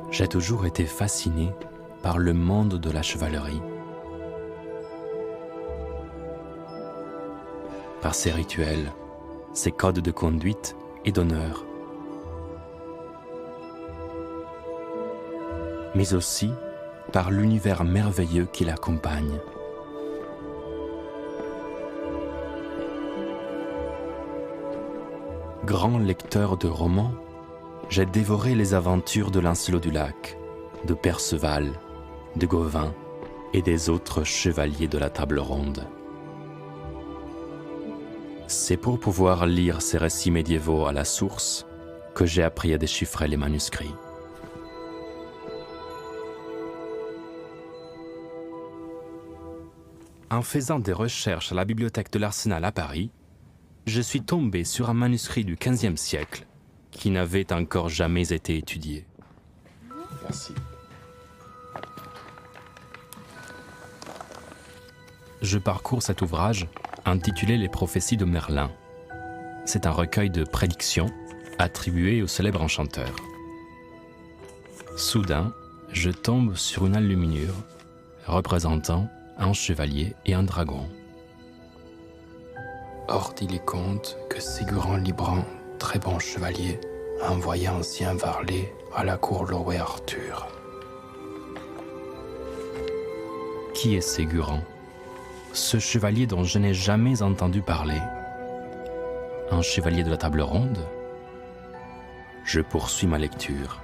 J'ai toujours été fasciné par le monde de la chevalerie, par ses rituels, ses codes de conduite et d'honneur, mais aussi par l'univers merveilleux qui l'accompagne. Grand lecteur de romans, j'ai dévoré les aventures de Lancelot du Lac, de Perceval, de Gauvin et des autres chevaliers de la table ronde. C'est pour pouvoir lire ces récits médiévaux à la source que j'ai appris à déchiffrer les manuscrits. En faisant des recherches à la bibliothèque de l'Arsenal à Paris, je suis tombé sur un manuscrit du XVe siècle qui n'avait encore jamais été étudié. Merci. Je parcours cet ouvrage intitulé Les prophéties de Merlin. C'est un recueil de prédictions attribué au célèbre enchanteur. Soudain, je tombe sur une enluminure représentant un chevalier et un dragon. Or il est conte que Ségurant Librant, très bon chevalier, envoya ancien varlet à la cour louer Arthur. Qui est Ségurant? Ce chevalier dont je n'ai jamais entendu parler. Un chevalier de la table ronde? Je poursuis ma lecture.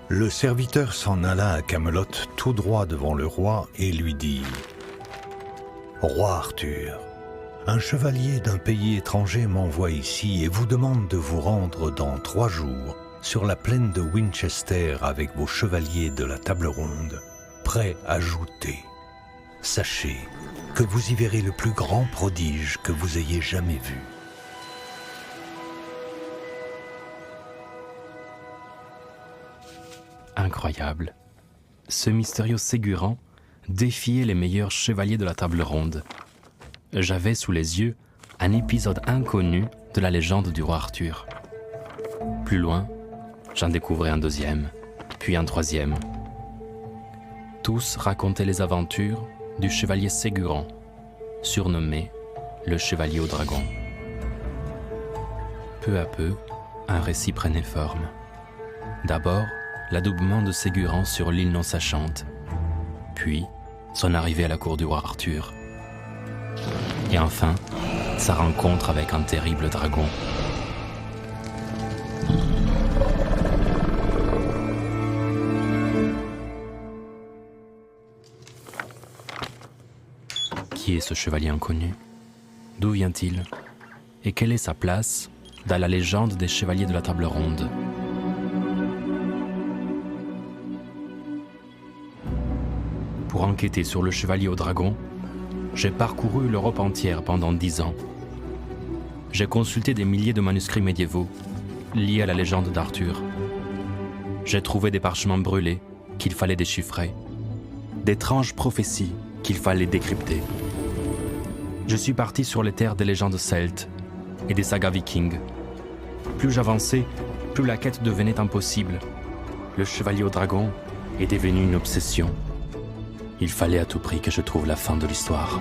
Le serviteur s'en alla à Camelot tout droit devant le roi et lui dit « Roi Arthur, un chevalier d'un pays étranger m'envoie ici et vous demande de vous rendre dans 3 jours sur la plaine de Winchester avec vos chevaliers de la table ronde, prêts à jouter. Sachez que vous y verrez le plus grand prodige que vous ayez jamais vu. » Incroyable. Ce mystérieux Ségurant défiait les meilleurs chevaliers de la table ronde. J'avais sous les yeux un épisode inconnu de la légende du roi Arthur. Plus loin, j'en découvrais un 2e, puis un 3e. Tous racontaient les aventures du chevalier Ségurant, surnommé le chevalier au dragon. Peu à peu, un récit prenait forme. D'abord, l'adoubement de Ségurant sur l'île non sachante, puis son arrivée à la cour du roi Arthur, et enfin sa rencontre avec un terrible dragon. Qui est ce chevalier inconnu? D'où vient-il? Et quelle est sa place dans la légende des chevaliers de la table ronde? Pour enquêter sur le chevalier au dragon, j'ai parcouru l'Europe entière pendant 10 ans. J'ai consulté des milliers de manuscrits médiévaux liés à la légende d'Arthur. J'ai trouvé des parchemins brûlés qu'il fallait déchiffrer, d'étranges prophéties qu'il fallait décrypter. Je suis parti sur les terres des légendes celtes et des sagas vikings. Plus j'avançais, plus la quête devenait impossible. Le chevalier au dragon est devenu une obsession. Il fallait à tout prix que je trouve la fin de l'histoire.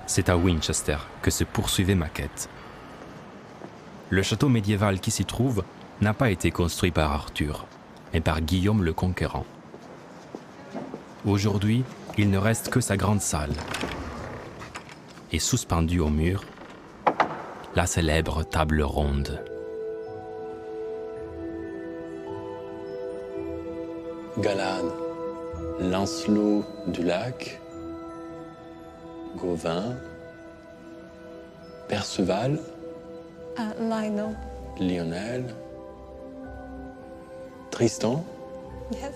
C'est à Winchester que se poursuivait ma quête. Le château médiéval qui s'y trouve n'a pas été construit par Arthur, mais par Guillaume le Conquérant. Aujourd'hui, il ne reste que sa grande salle. Et suspendue au mur, la célèbre table ronde. Galad, Lancelot du Lac, Gauvin, Perceval, Lionel. Lionel, Tristan, Yes.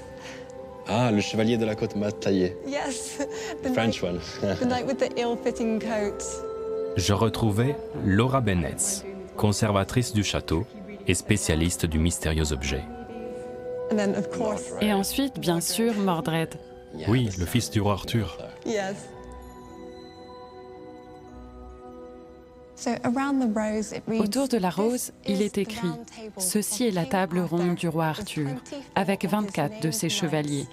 Ah, le chevalier de la côte mat taillé. Yes, the French one. the knight with the ill-fitting coat. Je retrouvais Laura Bennett, conservatrice du château et spécialiste du mystérieux objet. And then, of course, Et ensuite, bien sûr, Mordred. Oui, le fils du roi Arthur. yes. So around the rose, it reads, Autour de la rose, "This il is est the écrit round table « Ceci est la of table King ronde Arthur, du roi with Arthur, 24 avec of his 24 de ses named chevaliers. knights."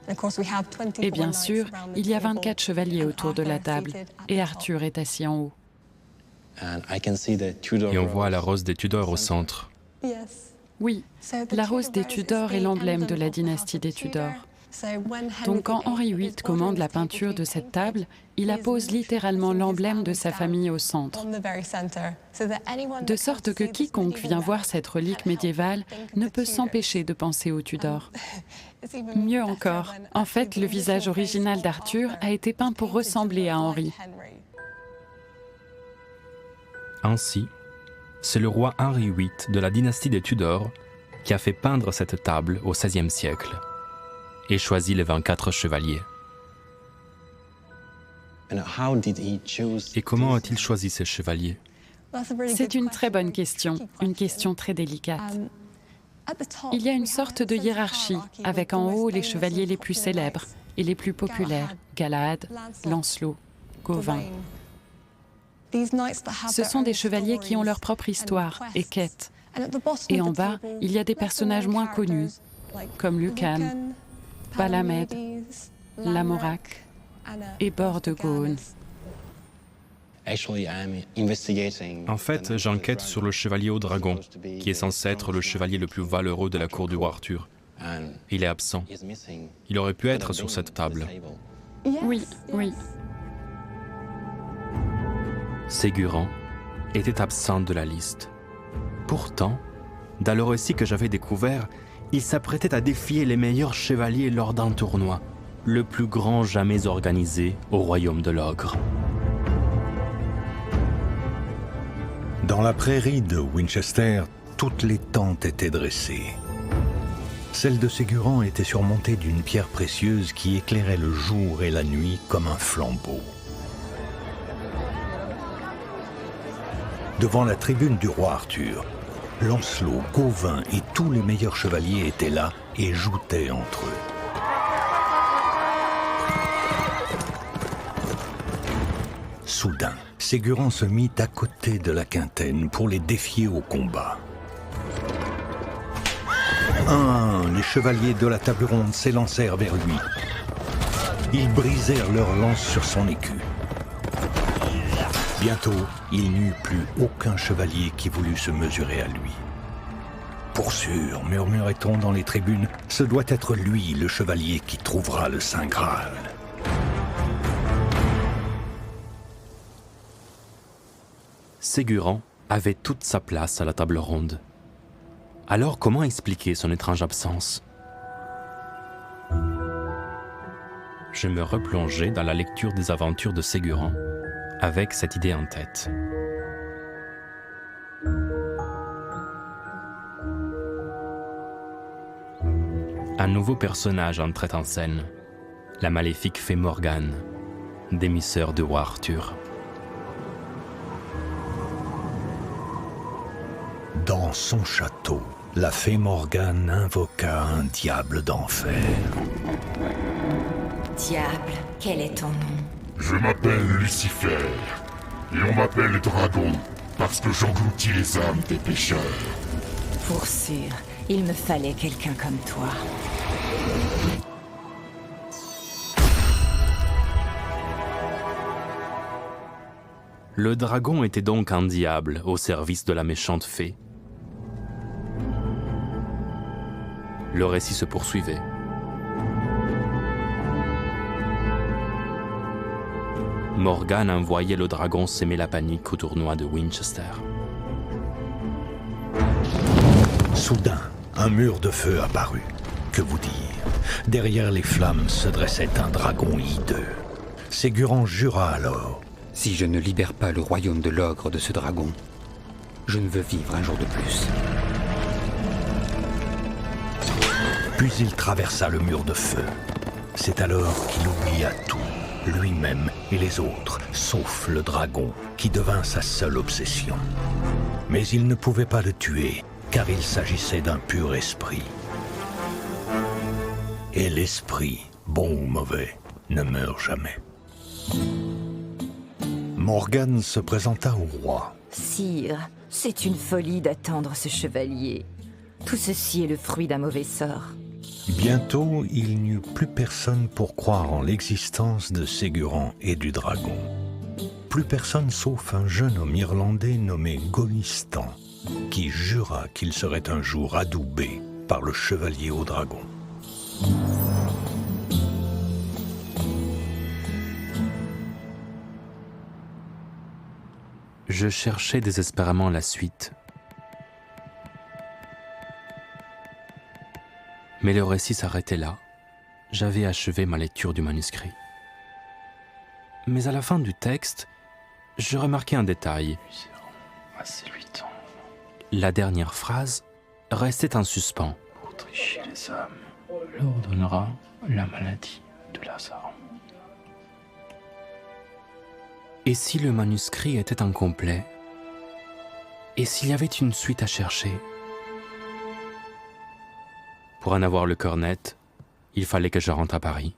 And of course, we have 24 Et bien knights sûr, around the il y a table, 24 chevaliers and autour de la Arthur table, seated at et the Arthur est assis en haut. And I can see the Tudor Et on voit la rose. rose des Tudors au centre. top. Yes. Oui, So the la Tudor rose des rose is Tudors est the l'emblème de emblem la of the dynastie house des of Tudors. Tudor. So when Henry Donc quand VIII Henri put VIII his commande ordering la table to peinture be de cette painted, table, il he is appose littéralement literally l'emblème de his sa values famille au down centre, on the very center, so that anyone de that sorte comes que to see this quiconque medieval vient voir relic cette relique can't help médiévale but think of ne the peut Tudors. s'empêcher de penser aux Tudors. It's even Mieux better encore, when en actually fait, the le visage original original face of d'Arthur Arthur a été peint pour is painted to ressembler à look Henri. like Henry. Ainsi, c'est le roi Henri VIII de la dynastie des Tudors qui a fait peindre cette table au XVIe siècle et choisi les 24 chevaliers. And how did he choose Et comment these? a-t-il choisi ces chevaliers? That's a really C'est good une très bonne question, question, tricky une question très délicate. At the top, Il y a une we have sorte de a sense of hiérarchie, hierarchy avec with the en most haut les famous chevaliers and les plus popular célèbres knights. et les plus populaires, Galahad, Lancelot, Gawain. These knights that have Ce their sont des own chevaliers qui ont leur stories propre and histoire et quests. quêtes. And at the bottom Et of en the bas, table, il y a des lesser personnages known moins connus, characters like comme Lucan, Palamed, Lamorak et Bord de Gaune. Actually, I'm investigating En fait, the j'enquête knight sur le chevalier au dragon, supposed to be qui est the censé être le strongest chevalier le plus valeureux de la cour du roi Arthur. and Il est absent. he's missing. Il aurait pu Could être have sur been cette on table. this table. Oui, oui. Ségurant était absent de la liste. Pourtant, dans le récit que j'avais découvert, il s'apprêtait à défier les meilleurs chevaliers lors d'un tournoi, le plus grand jamais organisé au royaume de l'ogre. Dans la prairie de Winchester, toutes les tentes étaient dressées. Celle de Ségurant était surmontée d'une pierre précieuse qui éclairait le jour et la nuit comme un flambeau. Devant la tribune du roi Arthur, Lancelot, Gawain et tous les meilleurs chevaliers étaient là et joutaient entre eux. Soudain, Ségurant se mit à côté de la quintaine pour les défier au combat. Les chevaliers de la table ronde s'élancèrent vers lui. Ils brisèrent leurs lances sur son écu. Bientôt, il n'y eut plus aucun chevalier qui voulut se mesurer à lui. Pour sûr, murmurait-on dans les tribunes, ce doit être lui, le chevalier, qui trouvera le Saint Graal. Ségurant avait toute sa place à la table ronde. Alors comment expliquer son étrange absence? Je me replongeai dans la lecture des aventures de Ségurant, avec cette idée en tête. Un nouveau personnage entrait en scène, la maléfique fée Morgane, démisseur du roi Arthur. Dans son château, la fée Morgane invoqua un diable d'enfer. Diable, quel est ton nom? Je m'appelle Lucifer, et on m'appelle Dragon, parce que j'engloutis les âmes des pécheurs. Pour sûr, il me fallait quelqu'un comme toi. Le dragon était donc un diable au service de la méchante fée. Le récit se poursuivait. Morgane envoyait le dragon s'aimer la panique au tournoi de Winchester. Soudain, un mur de feu apparut. Que vous dire? Derrière les flammes se dressait un dragon hideux. Ségurant jura alors. Si je ne libère pas le royaume de l'ogre de ce dragon, je ne veux vivre un jour de plus. Puis il traversa le mur de feu. C'est alors qu'il oublia tout, lui-même et les autres, sauf le dragon, qui devint sa seule obsession. Mais il ne pouvait pas le tuer, car il s'agissait d'un pur esprit. Et l'esprit, bon ou mauvais, ne meurt jamais. Morgane se présenta au roi. Sire, c'est une folie d'attendre ce chevalier. Tout ceci est le fruit d'un mauvais sort. Bientôt, il n'y eut plus personne pour croire en l'existence de Ségurant et du dragon. Plus personne sauf un jeune homme irlandais nommé Golistan, qui jura qu'il serait un jour adoubé par le chevalier au dragon. Je cherchais désespérément la suite. Mais le récit s'arrêtait là. J'avais achevé ma lecture du manuscrit. Mais à la fin du texte, je remarquai un détail. La dernière phrase restait en suspens. Pour tricher les hommes, leur donnera la maladie de Lazare. Et si le manuscrit était incomplet? Et s'il y avait une suite à chercher? Pour en avoir le cœur net, il fallait que je rentre à Paris.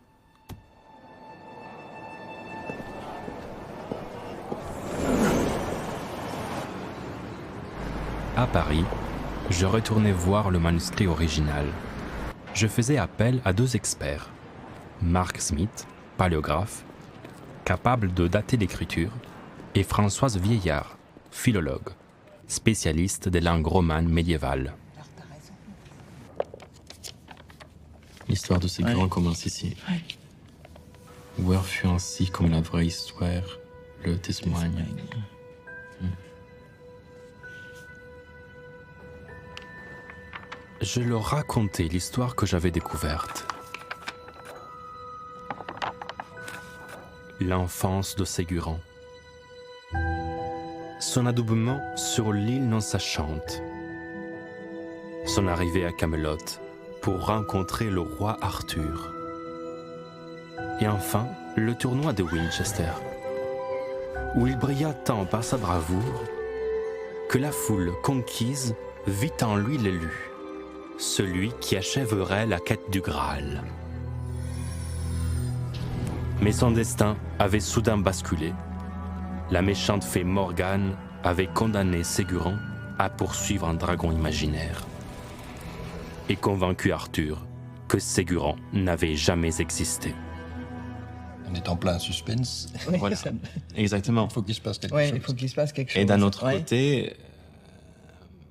À Paris, je retournais voir le manuscrit original. Je faisais appel à 2 experts. Mark Smith, paléographe, capable de dater l'écriture, et Françoise Vieillard, philologue, spécialiste des langues romanes médiévales. L'histoire de Ségurant commence ici. Where fut ainsi comme la vraie histoire le témoigne. Je leur racontais l'histoire que j'avais découverte. L'enfance de Ségurant. Son adoubement sur l'île non sachante. Son arrivée à Camelot pour rencontrer le roi Arthur. Et enfin, le tournoi de Winchester, où il brilla tant par sa bravoure que la foule conquise vit en lui l'élu, celui qui achèverait la quête du Graal. Mais son destin avait soudain basculé. La méchante fée Morgane avait condamné Ségurant à poursuivre un dragon imaginaire et convaincu Arthur que Ségurant n'avait jamais existé. On est en plein suspense. Oui, voilà. Exactement. Il faut qu'il se passe quelque chose. Il faut qu'il se passe quelque chose. Et d'un autre côté,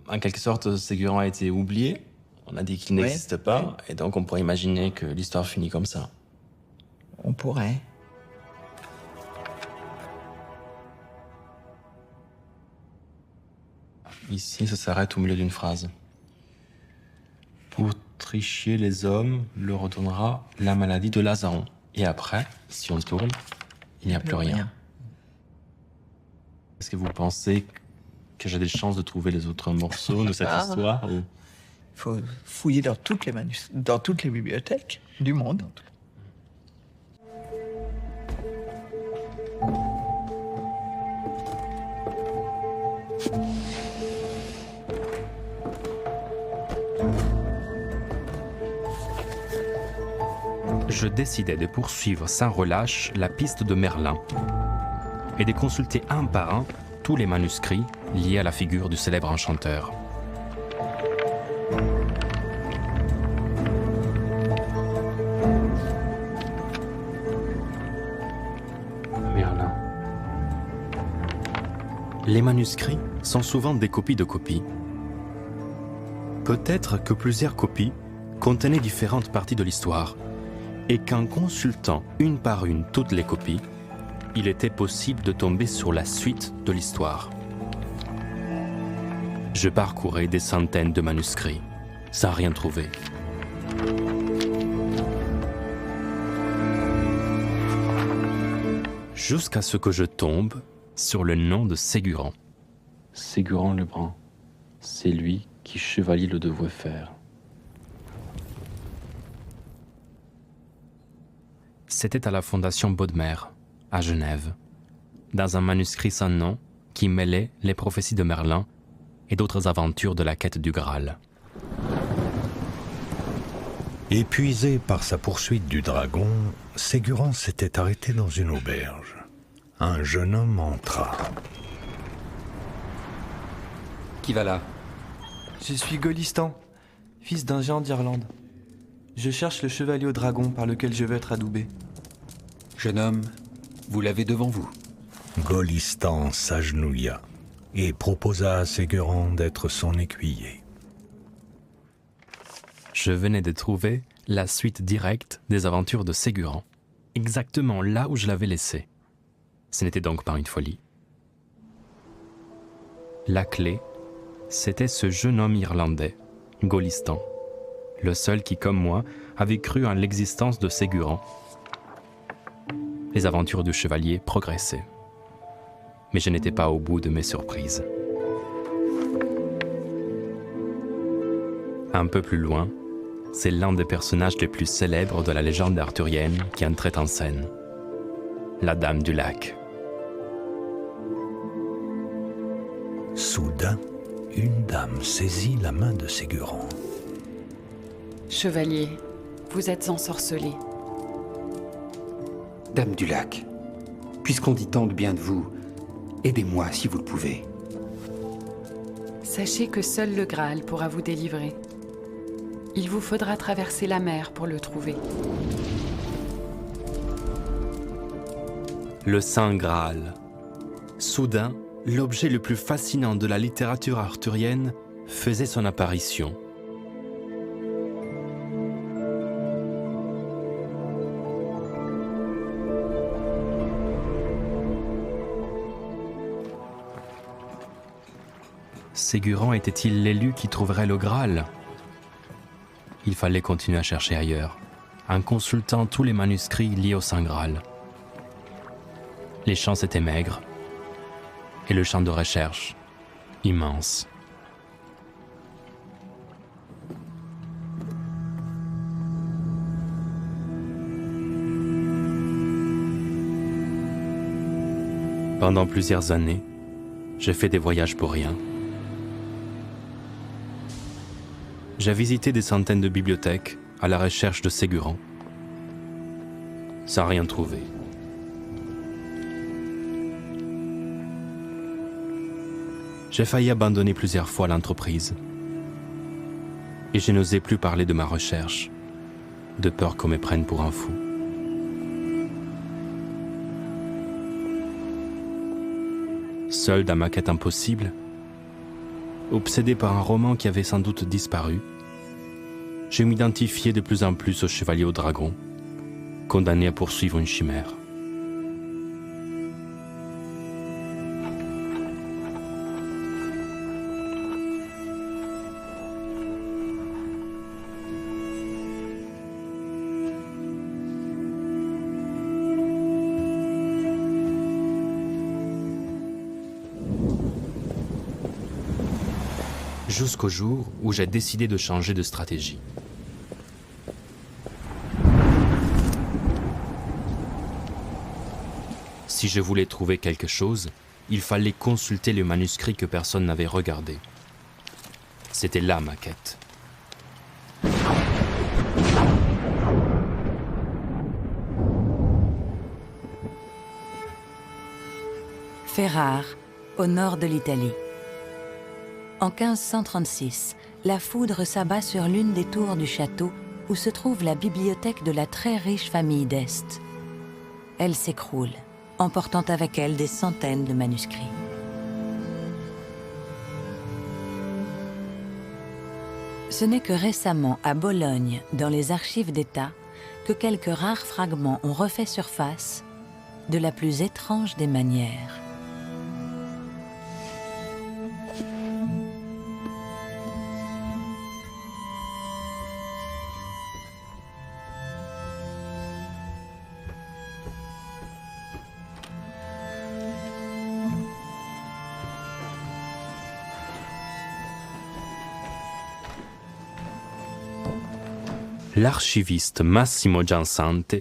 en quelque sorte, Ségurant a été oublié. On a dit qu'il n'existe pas, et donc on pourrait imaginer que l'histoire finit comme ça. On pourrait. Ici, ça s'arrête au milieu d'une phrase. Pour tricher les hommes, leur donnera la maladie de Lazaron. Et après, si on tourne, il n'y a plus rien. Est-ce que vous pensez que j'ai des chances de trouver les autres morceaux de cette histoire ou... Il faut fouiller dans toutes les bibliothèques du monde. Je décidai de poursuivre sans relâche la piste de Merlin et de consulter un par un tous les manuscrits liés à la figure du célèbre enchanteur. Merlin. Les manuscrits sont souvent des copies de copies. Peut-être que plusieurs copies contenaient différentes parties de l'histoire, et qu'en consultant une par une toutes les copies, il était possible de tomber sur la suite de l'histoire. Je parcourais des centaines de manuscrits, sans rien trouver. Jusqu'à ce que je tombe sur le nom de Ségurant. Ségurant le Brun, c'est lui qui chevalier le devait faire. C'était à la Fondation Bodmer, à Genève, dans un manuscrit sans nom qui mêlait les prophéties de Merlin et d'autres aventures de la quête du Graal. Épuisé par sa poursuite du dragon, Ségurant s'était arrêté dans une auberge. Un jeune homme entra. Qui va là? Je suis Golistan, fils d'un géant d'Irlande. Je cherche le chevalier au dragon par lequel je veux être adoubé. Jeune homme, vous l'avez devant vous. Golistan s'agenouilla et proposa à Ségurant d'être son écuyer. Je venais de trouver la suite directe des aventures de Ségurant, exactement là où je l'avais laissé. Ce n'était donc pas une folie. La clé, c'était ce jeune homme irlandais, Golistan, le seul qui, comme moi, avait cru en l'existence de Ségurant. Les aventures du chevalier progressaient. Mais je n'étais pas au bout de mes surprises. Un peu plus loin, c'est l'un des personnages les plus célèbres de la légende arthurienne qui entrait en scène. La Dame du Lac. Soudain, une dame saisit la main de Ségurant. Chevalier, vous êtes ensorcelé. Dame du lac, puisqu'on dit tant de bien de vous, aidez-moi si vous le pouvez. Sachez que seul le Graal pourra vous délivrer. Il vous faudra traverser la mer pour le trouver. Le Saint Graal. Soudain, l'objet le plus fascinant de la littérature arthurienne faisait son apparition. Ségurant était-il l'élu qui trouverait le Graal? Il fallait continuer à chercher ailleurs, en consultant tous les manuscrits liés au Saint Graal. Les chances étaient maigres, et le champ de recherche immense. Pendant plusieurs années, j'ai fait des voyages pour rien. J'ai visité des centaines de bibliothèques à la recherche de Ségurant, sans rien trouver. J'ai failli abandonner plusieurs fois l'entreprise. Et je n'osais plus parler de ma recherche, de peur qu'on me prenne pour un fou. Seul dans ma quête impossible, obsédé par un roman qui avait sans doute disparu, je m'identifiais de plus en plus au chevalier au dragon, condamné à poursuivre une chimère. Jusqu'au jour où j'ai décidé de changer de stratégie. Si je voulais trouver quelque chose, il fallait consulter le manuscrit que personne n'avait regardé. C'était là ma quête. Ferrare, au nord de l'Italie. En 1536, la foudre s'abat sur l'une des tours du château où se trouve la bibliothèque de la très riche famille d'Este. Elle s'écroule, emportant avec elle des centaines de manuscrits. Ce n'est que récemment, à Bologne, dans les archives d'État, que quelques rares fragments ont refait surface de la plus étrange des manières. L'archiviste Massimo Giansante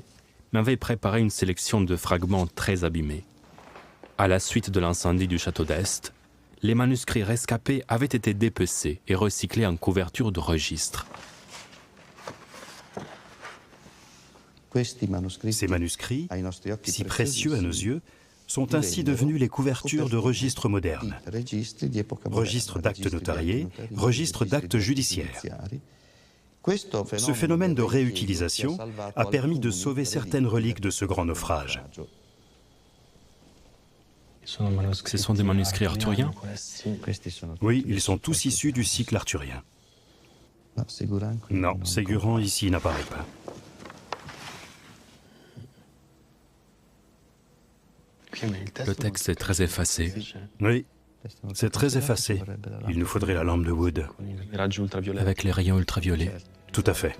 m'avait préparé une sélection de fragments très abîmés. À la suite de l'incendie du château d'Este, les manuscrits rescapés avaient été dépecés et recyclés en couverture de registres. Ces manuscrits, si précieux à nos yeux, sont ainsi devenus les couvertures de registres modernes. Registres d'actes notariés, registres d'actes judiciaires. Ce phénomène de réutilisation a permis de sauver certaines reliques de ce grand naufrage. Ce sont des manuscrits arthuriens? Oui, ils sont tous issus du cycle arthurien. Non, Ségurant ici n'apparaît pas. Le texte est très effacé. Oui, c'est très effacé. Il nous faudrait la lampe de Wood. Avec les rayons ultraviolets. Tout à fait.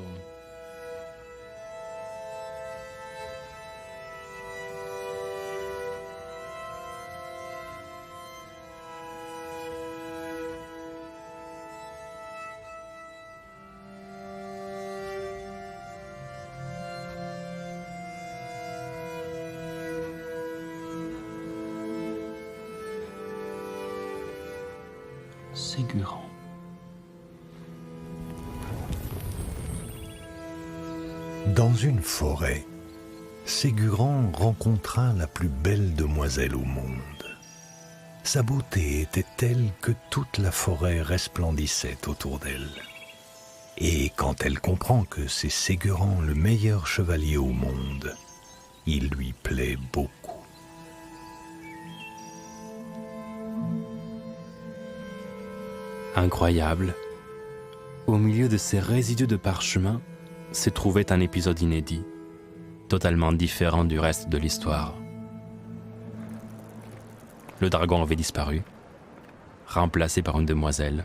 Ségurant. Dans une forêt, Ségurant rencontra la plus belle demoiselle au monde. Sa beauté était telle que toute la forêt resplendissait autour d'elle. Et quand elle comprend que c'est Ségurant le meilleur chevalier au monde, il lui plaît beaucoup. Incroyable, au milieu de ces résidus de parchemin se trouvait un épisode inédit, totalement différent du reste de l'histoire. Le dragon avait disparu, remplacé par une demoiselle.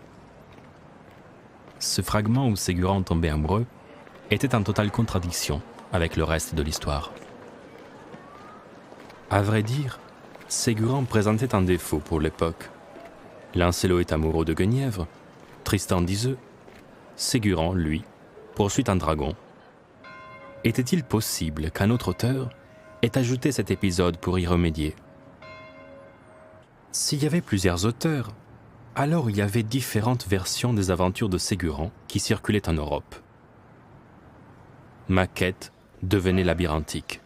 Ce fragment où Ségurant tombait amoureux était en totale contradiction avec le reste de l'histoire. À vrai dire, Ségurant présentait un défaut pour l'époque. Lancelot est amoureux de Guenièvre, Tristan d'Iseux. Ségurant, lui, poursuit un dragon. Était-il possible qu'un autre auteur ait ajouté cet épisode pour y remédier? S'il y avait plusieurs auteurs, alors il y avait différentes versions des aventures de Ségurant qui circulaient en Europe. Ma quête devenait labyrinthique.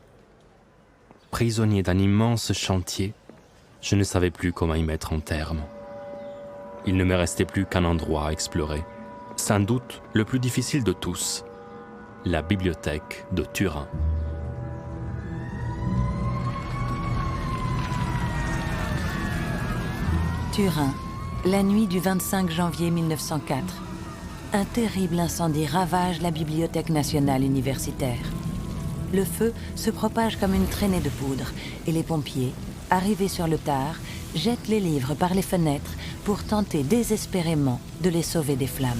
Prisonnier d'un immense chantier, je ne savais plus comment y mettre un terme. Il ne me restait plus qu'un endroit à explorer, sans doute le plus difficile de tous, la bibliothèque de Turin. Turin, la nuit du 25 janvier 1904. Un terrible incendie ravage la Bibliothèque nationale universitaire. Le feu se propage comme une traînée de poudre et les pompiers, arrivés sur le tard, jettent les livres par les fenêtres pour tenter désespérément de les sauver des flammes.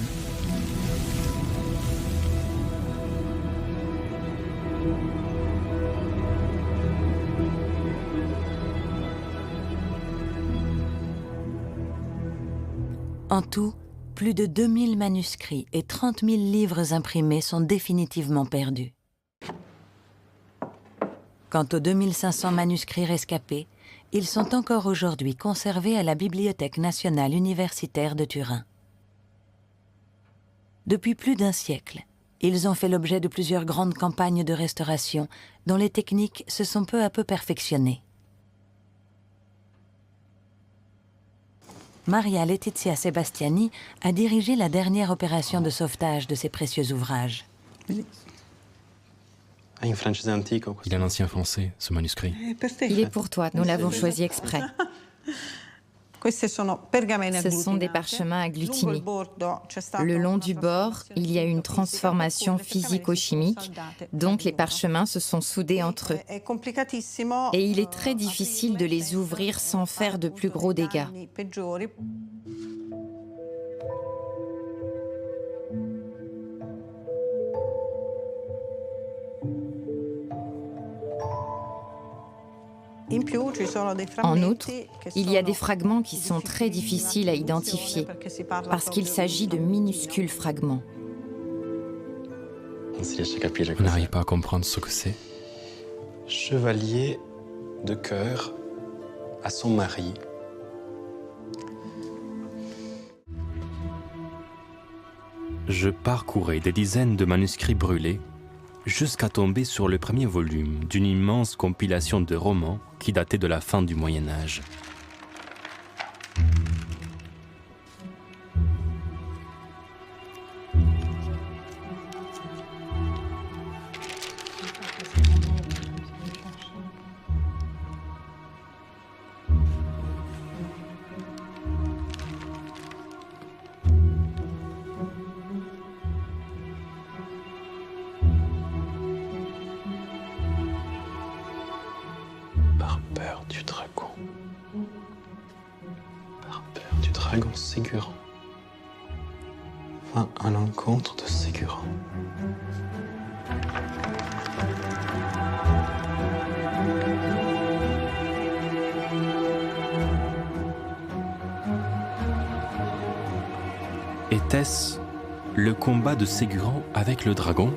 En tout, plus de 2000 manuscrits et 30 000 livres imprimés sont définitivement perdus. Quant aux 2500 manuscrits rescapés, ils sont encore aujourd'hui conservés à la Bibliothèque nationale universitaire de Turin. Depuis plus d'un siècle, ils ont fait l'objet de plusieurs grandes campagnes de restauration dont les techniques se sont peu à peu perfectionnées. Maria Letizia Sebastiani a dirigé la dernière opération de sauvetage de ces précieux ouvrages. Il est un ancien français, ce manuscrit. Il est pour toi, nous l'avons choisi exprès. Ce sont des parchemins agglutinés. Le long du bord, il y a une transformation physico-chimique, donc les parchemins se sont soudés entre eux. Et il est très difficile de les ouvrir sans faire de plus gros dégâts. En outre, il y a des fragments qui sont très difficiles à identifier parce qu'il s'agit de minuscules fragments. On n'arrive pas à comprendre ce que c'est. chevalier de cœur à son mari. Je parcourais des dizaines de manuscrits brûlés jusqu'à tomber sur le premier volume d'une immense compilation de romans qui datait de la fin du Moyen Âge. Par peur du dragon. Par peur du dragon Ségurant. Va à l'encontre de Ségurant. Était-ce le combat de Ségurant avec le dragon ?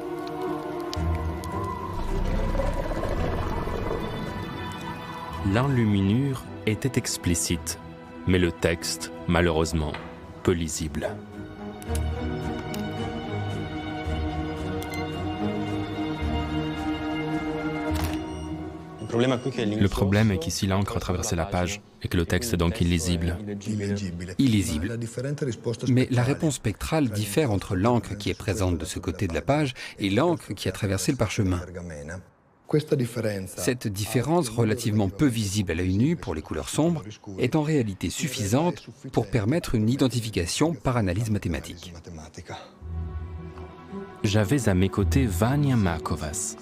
L'enluminure était explicite, mais le texte, malheureusement, peu lisible. Le problème est qu'ici l'encre a traversé la page et que le texte est donc illisible. Illisible. Mais la réponse spectrale diffère entre l'encre qui est présente de ce côté de la page et l'encre qui a traversé le parchemin. Cette différence, relativement peu visible à l'œil nu pour les couleurs sombres, est en réalité suffisante pour permettre une identification par analyse mathématique. J'avais à mes côtés Vania Markovas,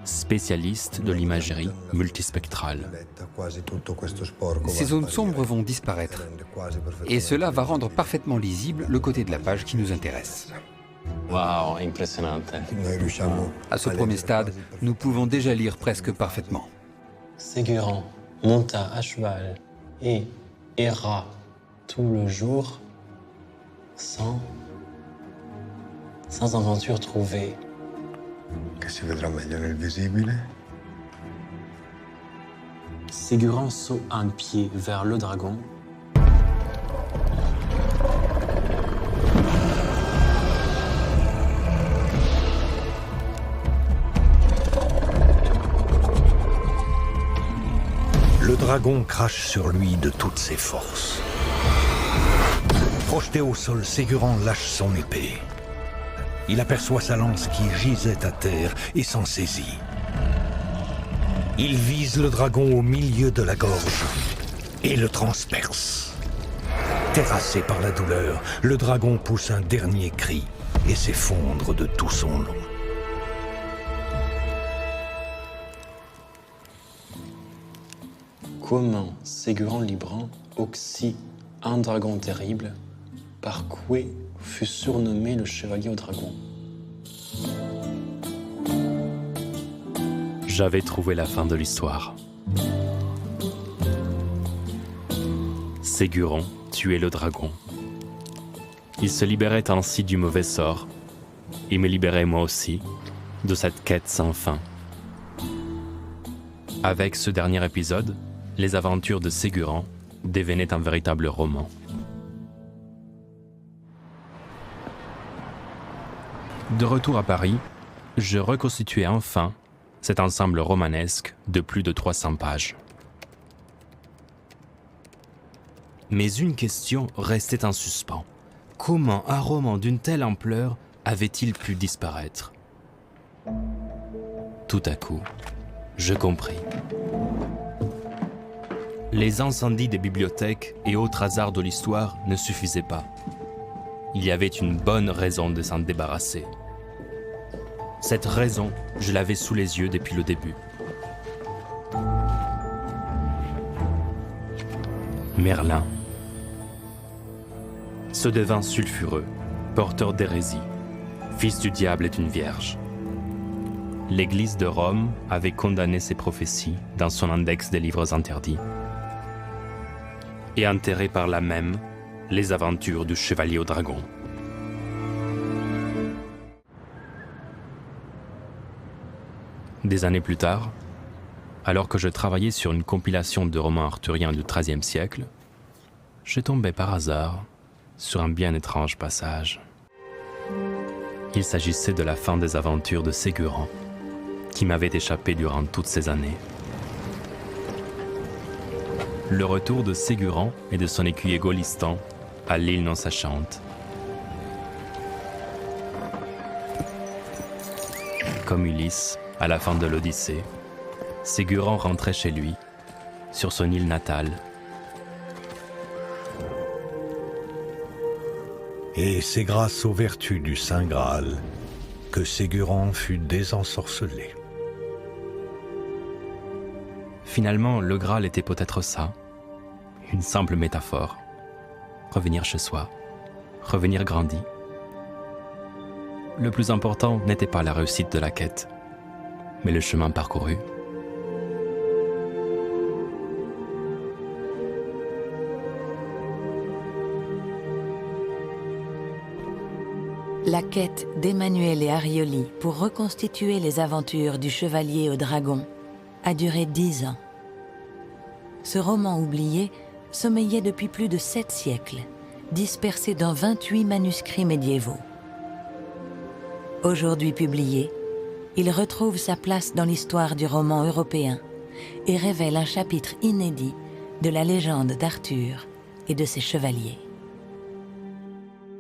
spécialiste de l'imagerie multispectrale. Ces zones sombres vont disparaître, et cela va rendre parfaitement lisible le côté de la page qui nous intéresse. Wow, impressionnante. À ce premier stade, nous pouvons déjà lire presque parfaitement. Ségurant monta à cheval et erra tout le jour sans aventure trouvée. Che si vedrà meglio nel visibile. Ségurant saute un pied vers le dragon. Le dragon crache sur lui de toutes ses forces. Projeté au sol, Ségurant lâche son épée. Il aperçoit sa lance qui gisait à terre et s'en saisit. Il vise le dragon au milieu de la gorge et le transperce. Terrassé par la douleur, le dragon pousse un dernier cri et s'effondre de tout son long. Comment Ségurant Librant oxy un dragon terrible, par quoi fut surnommé le chevalier au dragon. J'avais trouvé la fin de l'histoire. Ségurant tuait le dragon. Il se libérait ainsi du mauvais sort, et me libérait moi aussi de cette quête sans fin. Avec ce dernier épisode, les aventures de Ségurant devenaient un véritable roman. De retour à Paris, je reconstituais enfin cet ensemble romanesque de plus de 300 pages. Mais une question restait en suspens. Comment un roman d'une telle ampleur avait-il pu disparaître ? Tout à coup, je compris. Les incendies des bibliothèques et autres hasards de l'histoire ne suffisaient pas. Il y avait une bonne raison de s'en débarrasser. Cette raison, je l'avais sous les yeux depuis le début. Merlin. Ce devin sulfureux, porteur d'hérésie, fils du diable et d'une vierge. L'Église de Rome avait condamné ces prophéties dans son index des livres interdits et enterré par là même les aventures du chevalier au dragon. Des années plus tard, Alors que je travaillais sur une compilation de romans arthuriens du XIIIe siècle, je tombais par hasard sur un bien étrange passage. Il s'agissait de la fin des aventures de Ségurant, qui m'avait échappé durant toutes ces années. Le retour de Ségurant et de son écuyer Golistan à l'île non sachante. Comme Ulysse, à la fin de l'Odyssée, Ségurant rentrait chez lui, sur son île natale. Et c'est grâce aux vertus du Saint Graal que Ségurant fut désensorcelé. Finalement, le Graal était peut-être ça, une simple métaphore. Revenir chez soi, revenir grandi. Le plus important n'était pas la réussite de la quête, mais le chemin parcouru. La quête d'Emmanuel et Arioli pour reconstituer les aventures du chevalier au dragon a duré 10 ans. Ce roman oublié sommeillait depuis plus de 7 siècles, dispersé dans 28 manuscrits médiévaux. Aujourd'hui publié, il retrouve sa place dans l'histoire du roman européen et révèle un chapitre inédit de la légende d'Arthur et de ses chevaliers.